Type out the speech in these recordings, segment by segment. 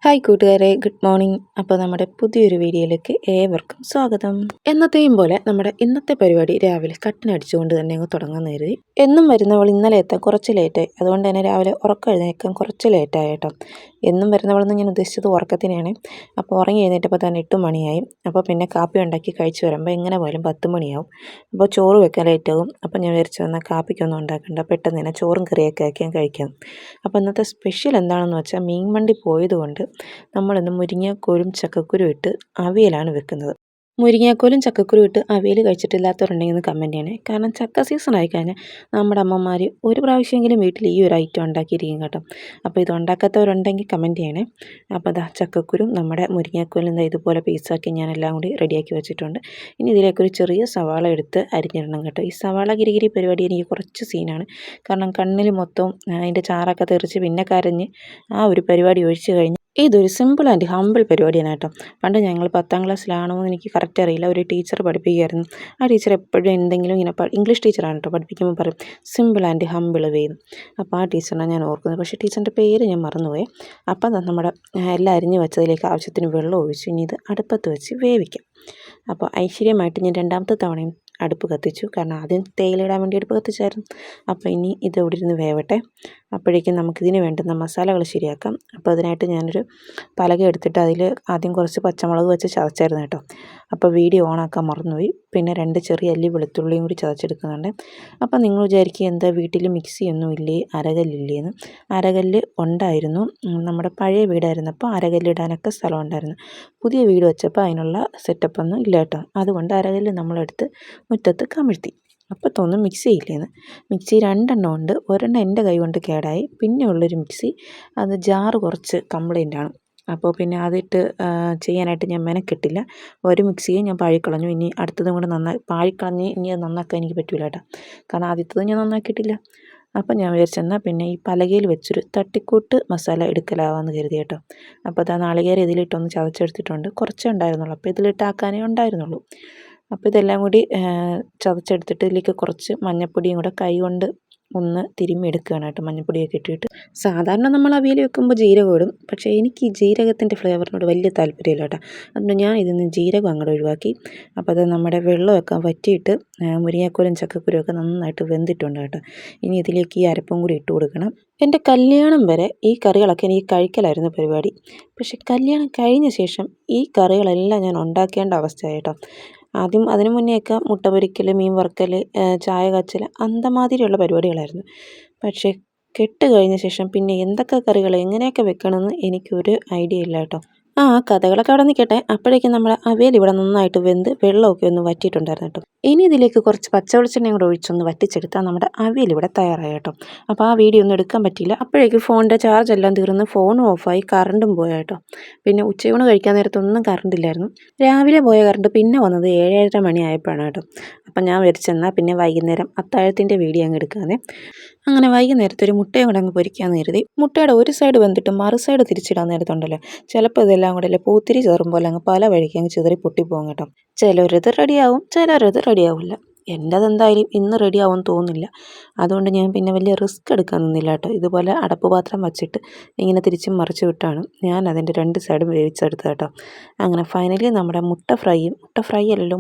Hi കൂട്ടുകാരെ, good morning. അപ്പോൾ നമ്മുടെ പുതിയൊരു വീഡിയോയിലേക്ക് ഏവർക്കും സ്വാഗതം. എന്നത്തെയും പോലെ നമ്മുടെ ഇന്നത്തെ പരിപാടി രാവിലെ കട്ടിനടിച്ചുകൊണ്ട് തന്നെ അങ്ങ് തുടങ്ങാൻ കരുതി. എന്നും വരുന്നവൾ ഇന്നലെ എത്താൻ കുറച്ച് ലേറ്റായി, അതുകൊണ്ട് തന്നെ രാവിലെ ഉറക്കം എഴുന്നേൽക്കാൻ കുറച്ച് ലേറ്റായി കേട്ടോ. എന്നും വരുന്നവളെന്ന് ഞാൻ ഉദ്ദേശിച്ചത് ഉറക്കത്തിനെയാണ്. അപ്പോൾ ഉറങ്ങി എഴുന്നേറ്റപ്പോൾ തന്നെ 8 മണിയായി. അപ്പോൾ പിന്നെ കാപ്പി ഉണ്ടാക്കി കഴിച്ച് വരുമ്പോൾ എങ്ങനെ പോയാലും 10 മണിയാവും. അപ്പോൾ ചോറ് വെക്കാൻ ലേറ്റാവും. അപ്പോൾ ഞാൻ വിചാരിച്ചു വന്നാൽ കാപ്പിക്കൊന്നും ഉണ്ടാക്കണ്ട, പെട്ടെന്ന് തന്നെ ചോറും കറിയൊക്കെ ആക്കിയാൽ കഴിക്കാം. അപ്പോൾ ഇന്നത്തെ സ്പെഷ്യൽ എന്താണെന്ന് വെച്ചാൽ മീൻ വണ്ടി പോയതുകൊണ്ട് നമ്മളിന്ന് മുരിങ്ങാക്കോലും ചക്കക്കുരും ഇട്ട് അവിയലാണ് വെക്കുന്നത്. മുരിങ്ങാക്കോലും ചക്കക്കുരും ഇട്ട് അവിയൽ കഴിച്ചിട്ടില്ലാത്തവരുണ്ടെങ്കിൽ ഒന്ന് കമൻറ്റ് ചെയ്യണേ. കാരണം ചക്ക സീസൺ ആയിക്കഴിഞ്ഞാൽ നമ്മുടെ അമ്മമാർ ഒരു പ്രാവശ്യമെങ്കിലും വീട്ടിൽ ഈ ഒരു ഐറ്റം ഉണ്ടാക്കിയിരിക്കും കേട്ടോ. അപ്പോൾ ഇത് ഉണ്ടാക്കാത്തവരുണ്ടെങ്കിൽ കമൻറ്റ് ചെയ്യണേ. അപ്പോൾ അതാ ചക്കക്കുരും നമ്മുടെ മുരിങ്ങാക്കോലും ഇതുപോലെ പീസാക്കി ഞാൻ എല്ലാം കൂടി റെഡിയാക്കി വെച്ചിട്ടുണ്ട്. ഇനി ഇതിലേക്കൊരു ചെറിയ സവാള എടുത്ത് അരിഞ്ഞിടണം കേട്ടോ. ഈ സവാള ഗിരിഗിരി പരിപാടി എനിക്ക് കുറച്ച് സീനാണ്. കാരണം കണ്ണിൽ മൊത്തം അതിൻ്റെ ചാറൊക്കെ തെറിച്ച് പിന്നെ കരഞ്ഞ് ആ ഒരു പരിപാടി ഒഴിച്ച് കഴിഞ്ഞ് ഇതൊരു സിമ്പിൾ ആൻഡ് ഹമ്പിൾ പരിപാടിയാണ് കേട്ടോ. പണ്ട് ഞങ്ങൾ 10ാം ക്ലാസ്സിലാണോ എന്ന് എനിക്ക് കറക്റ്റ് അറിയില്ല, ഒരു ടീച്ചർ പഠിപ്പിക്കുമായിരുന്നു. ആ ടീച്ചർ എപ്പോഴും എന്തെങ്കിലും ഇങ്ങനെ ഇംഗ്ലീഷ് ടീച്ചറാണ് കേട്ടോ, പഠിപ്പിക്കുമ്പോൾ പറയും സിമ്പിൾ ആൻഡ് ഹമ്പിൾ വേ. അപ്പോൾ ആ ടീച്ചറിനാണ് ഞാൻ ഓർക്കുന്നത്, പക്ഷേ ടീച്ചറിൻ്റെ പേര് ഞാൻ മറന്നുപോയി. അപ്പം നമ്മുടെ എല്ലാം അരിഞ്ഞ് വെച്ചതിലേക്ക് ആവശ്യത്തിന് വെള്ളം ഒഴിച്ച് ഇനി ഇത് അടുപ്പത്ത് വെച്ച് വേവിക്കാം. അപ്പോൾ ഐശ്വര്യമായിട്ട് ഞാൻ 2ാമത്തെ തവണയും അടുപ്പ് കത്തിച്ചു, കാരണം ആദ്യം തേയിലയിടാൻ വേണ്ടി അടുപ്പ് കത്തിച്ചായിരുന്നു. അപ്പോൾ ഇനി ഇത് ഇവിടെ ഇരുന്ന് വേവട്ടെ. അപ്പോഴേക്കും നമുക്കിതിന് വേണ്ടുന്ന മസാലകൾ ശരിയാക്കാം. അപ്പോൾ അതിനായിട്ട് ഞാനൊരു പലക എടുത്തിട്ട് അതിൽ ആദ്യം കുറച്ച് പച്ചമുളക് വെച്ച് ചതച്ചായിരുന്നു കേട്ടോ. അപ്പോൾ വീഡിയോ ഓണാക്കാൻ മറന്നുപോയി. പിന്നെ 2 ചെറിയ അല്ലി വെളുത്തുള്ളിയും കൂടി ചതച്ചെടുക്കുന്നുണ്ട്. അപ്പോൾ നിങ്ങൾ വിചാരിക്കുക എന്താ വീട്ടിൽ മിക്സിയൊന്നും ഇല്ലേ, അരകല്ലില്ലേന്ന്. അരകല്ല് ഉണ്ടായിരുന്നു, നമ്മുടെ പഴയ വീടായിരുന്നപ്പോൾ അരകല്ലിടാനൊക്കെ സ്ഥലം ഉണ്ടായിരുന്നു. പുതിയ വീട് വെച്ചപ്പോൾ അതിനുള്ള സെറ്റപ്പൊന്നും ഇല്ല കേട്ടോ. അതുകൊണ്ട് അരകല്ല് നമ്മളെടുത്ത് മുറ്റത്ത് കമിഴ്ത്തി. അപ്പോൾ തോന്നും മിക്സി ഇല്ലേന്ന്. മിക്സി 2 എണ്ണം ഉണ്ട്. ഒരെണ്ണം എൻ്റെ കൈ കൊണ്ട് കേടായി. പിന്നെ ഉള്ളൊരു മിക്സി അത് ജാറ് കുറച്ച് കംപ്ലൈൻ്റ് ആണ്. അപ്പോൾ പിന്നെ അതിട്ട് ചെയ്യാനായിട്ട് ഞാൻ മെനക്കെട്ടില്ല. ഒരു മിക്സിയെ ഞാൻ പാഴിക്കളഞ്ഞു. ഇനി അടുത്തതും കൂടെ പാഴിക്കളഞ്ഞ് ഇനി അത് നന്നാക്കാൻ എനിക്ക് പറ്റില്ല കേട്ടോ, കാരണം ആദ്യത്തത് ഞാൻ നന്നാക്കിയിട്ടില്ല. അപ്പം ഞാൻ വിചാരിച്ചെന്നാൽ പിന്നെ ഈ പലകയിൽ വെച്ചൊരു തട്ടിക്കൂട്ട് മസാല എടുക്കലാവാമെന്ന് കരുതി കേട്ടോ. അപ്പോൾ അതാ നാളികേരം ഇതിലിട്ടൊന്ന് ചതച്ചെടുത്തിട്ടുണ്ട്. കുറച്ചേ ഉണ്ടായിരുന്നുള്ളൂ, അപ്പോൾ ഇതിലിട്ടാക്കാനേ ഉണ്ടായിരുന്നുള്ളൂ. അപ്പോൾ ഇതെല്ലാം കൂടി ചതച്ചെടുത്തിട്ട് ഇതിലേക്ക് കുറച്ച് മഞ്ഞൾപ്പൊടിയും കൂടെ കൈ കൊണ്ട് ഒന്ന് തിരുമ്മി എടുക്കുകയാണ് കേട്ടോ. മഞ്ഞൾപ്പൊടിയൊക്കെ ഇട്ടിട്ട് സാധാരണ നമ്മൾ അവിയൽ വെക്കുമ്പോൾ ജീരകം ഇടും, പക്ഷേ എനിക്ക് ഈ ജീരകത്തിൻ്റെ ഫ്ലേവറിനോട് വലിയ താല്പര്യമില്ല കേട്ടോ. അതുകൊണ്ട് ഞാൻ ഇതിൽ നിന്ന് ജീരകം അങ്ങോട്ട് ഒഴിവാക്കി. അപ്പോൾ അത് നമ്മുടെ വെള്ളമൊക്കെ വറ്റിയിട്ട് മുരിങ്ങാക്കോലും ചക്കക്കുരും ഒക്കെ നന്നായിട്ട് വെന്തിട്ടുണ്ട് കേട്ടോ. ഇനി ഇതിലേക്ക് ഈ അരപ്പും കൂടി ഇട്ട് കൊടുക്കണം. എൻ്റെ കല്യാണം വരെ ഈ കറികളൊക്കെ എനിക്ക് കഴിക്കലായിരുന്നു പരിപാടി. പക്ഷേ കല്യാണം കഴിഞ്ഞ ശേഷം ഈ കറികളെല്ലാം ഞാൻ ഉണ്ടാക്കേണ്ട അവസ്ഥയായി കേട്ടോ. ആദ്യം അതിനു മുന്നേയൊക്കെ മുട്ട പൊരിക്കൽ, മീൻ വറുക്കൽ, ചായ കാച്ചൽ അന്തമാതിരിയുള്ള പരിപാടികളായിരുന്നു. പക്ഷേ കെട്ട് കഴിഞ്ഞ ശേഷം പിന്നെ എന്തൊക്കെ കറികൾ എങ്ങനെയൊക്കെ വെക്കണമെന്ന് എനിക്കൊരു ഐഡിയ ഇല്ല കേട്ടോ. കഥകളൊക്കെ അവിടെ നിൽക്കട്ടെ. അപ്പോഴേക്കും നമ്മൾ അവിയൽ ഇവിടെ നന്നായിട്ട് വെന്ത് വെള്ളമൊക്കെ ഒന്ന് വറ്റിയിട്ടുണ്ടായിരുന്നു കേട്ടോ. ഇനി ഇതിലേക്ക് കുറച്ച് പച്ച വെളിച്ചെണ്ണയും കൂടെ ഒഴിച്ചൊന്ന് വറ്റിച്ചെടുത്താൽ നമ്മുടെ അവിയൽ ഇവിടെ തയ്യാറായി കേട്ടോ. അപ്പോൾ ആ വീഡിയോ ഒന്നും എടുക്കാൻ പറ്റിയില്ല. അപ്പോഴേക്കും ഫോണിൻ്റെ ചാർജ് എല്ലാം തീർന്ന് ഫോണും ഓഫായി, കറണ്ടും പോയ കേട്ടോ. പിന്നെ ഉച്ചയൂണ് കഴിക്കാൻ നേരത്തൊന്നും കറണ്ടില്ലായിരുന്നു. രാവിലെ പോയ കറണ്ട് പിന്നെ വന്നത് 7:30 മണിയായപ്പോഴാണ് കേട്ടോ. അപ്പം ഞാൻ വിചാരിച്ചെന്നാൽ പിന്നെ വൈകുന്നേരം അത്താഴത്തിൻ്റെ വീഡിയോ അങ്ങ് എടുക്കാതെ. അങ്ങനെ വൈകുന്നേരത്തെ ഒരു മുട്ടയും കൂടെ അങ്ങ് പൊരിക്കാൻ കരുതി. മുട്ടയുടെ ഒരു സൈഡ് വെന്തിട്ട് മറു സൈഡ് തിരിച്ചിടാൻ നേരത്തുണ്ടല്ലോ, ചിലപ്പോൾ ഇതെല്ലാം കൂടെ അല്ലേ പൂത്തിരി ചേറുമ്പോൾ അങ്ങ് പല വഴിക്ക് അങ്ങ് ചിതറി പൊട്ടിപ്പോകും കേട്ടോ. ചിലരത് റെഡിയാവും, ചിലരത് റെഡിയാവില്ല. എൻ്റെതെന്തായാലും ഇന്ന് റെഡിയാവുമെന്ന് തോന്നുന്നില്ല. അതുകൊണ്ട് ഞാൻ പിന്നെ വലിയ റിസ്ക് എടുക്കാൻ നിന്നില്ല കേട്ടോ. ഇതുപോലെ അടപ്പ് പാത്രം വച്ചിട്ട് ഇങ്ങനെ തിരിച്ചും മറിച്ച് വിട്ടാണ് ഞാൻ അതിൻ്റെ 2 സൈഡും വേവിച്ചെടുത്തത് കേട്ടോ. അങ്ങനെ ഫൈനലി നമ്മുടെ മുട്ട ഫ്രൈ അല്ലല്ലോ,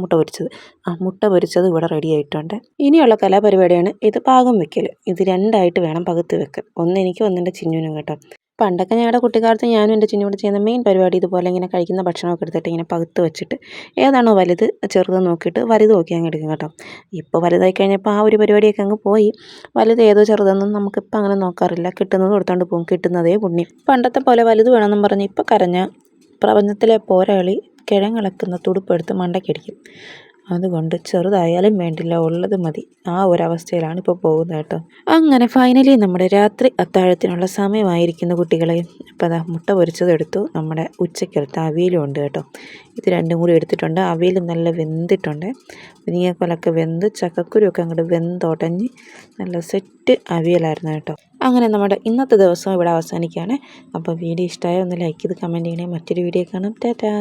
മുട്ട പൊരിച്ചത് ഇവിടെ റെഡി ആയിട്ടുണ്ട്. ഇനിയുള്ള കലാപരിപാടിയാണ് ഇത് പാകം വെക്കൽ. ഇത് 2ആയിട്ട് വേണം പകുത്ത് വെക്കാൻ. ഒന്ന് എനിക്ക്, ഒന്നെൻ്റെ ചിന്നുവിനും കേട്ടോ. പണ്ടൊക്കെ ഞങ്ങളുടെ കുട്ടിക്കാലത്ത് ഞാനും എൻ്റെ ചിന്നോട് ചെയ്യുന്ന മെയിൻ പരിപാടി ഇതുപോലെ ഇങ്ങനെ കഴിക്കുന്ന ഭക്ഷണമൊക്കെ എടുത്തിട്ട് ഇങ്ങനെ പകുത്ത് വെച്ചിട്ട് ഏതാണോ വലുത് ചെറുത് നോക്കിയിട്ട് വലുത് നോക്കി അങ്ങ് എടുക്കും കേട്ടോ. ഇപ്പോൾ വലുതായി കഴിഞ്ഞപ്പോൾ ആ ഒരു പരിപാടിയൊക്കെ അങ്ങ് പോയി. വലുത് ഏതോ ചെറുതെന്നും നമുക്കിപ്പോൾ അങ്ങനെ നോക്കാറില്ല. കിട്ടുന്നത് എടുത്തോണ്ട് പോകും, കിട്ടുന്നതേ പുണ്യം. പണ്ടത്തെ പോലെ വലുത് വേണമെന്നും പറഞ്ഞ് ഇപ്പോൾ കരഞ്ഞ പ്രപഞ്ചത്തിലെ പോരാളി കിഴങ്ങിളക്കുന്ന തുടുപ്പെടുത്ത് മണ്ടയ്ക്കടിക്കും. അതുകൊണ്ട് ചെറുതായാലും വേണ്ടില്ല, ഉള്ളത് മതി. ആ ഒരവസ്ഥയിലാണ് ഇപ്പോൾ പോകുന്നത് കേട്ടോ. അങ്ങനെ ഫൈനലി നമ്മുടെ രാത്രി അത്താഴത്തിനുള്ള സമയമായിരിക്കുന്നു കുട്ടികളെ. അപ്പോൾ അതാ മുട്ട പൊരിച്ചതെടുത്തു, നമ്മുടെ ഉച്ചയ്ക്കെടുത്ത അവിയലും ഉണ്ട് കേട്ടോ. ഇത് 2ഉം കൂടി എടുത്തിട്ടുണ്ട്. അവിയൽ നല്ല വെന്തിട്ടുണ്ട്. മുരിങ്ങക്കോലൊക്കെ വെന്ത് ചക്കക്കുരുവൊക്കെ അങ്ങോട്ട് വെന്തുടഞ്ഞ് നല്ല സെറ്റ് അവിയലായിരുന്നു കേട്ടോ. അങ്ങനെ നമ്മുടെ ഇന്നത്തെ ദിവസം ഇവിടെ അവസാനിക്കുകയാണ്. അപ്പോൾ വീഡിയോ ഇഷ്ടമായ ഒന്ന് ലൈക്ക് ചെയ്ത് കമൻറ്റ് ചെയ്യണേ. മറ്റൊരു വീഡിയോ കാണാം. ടാറ്റാ.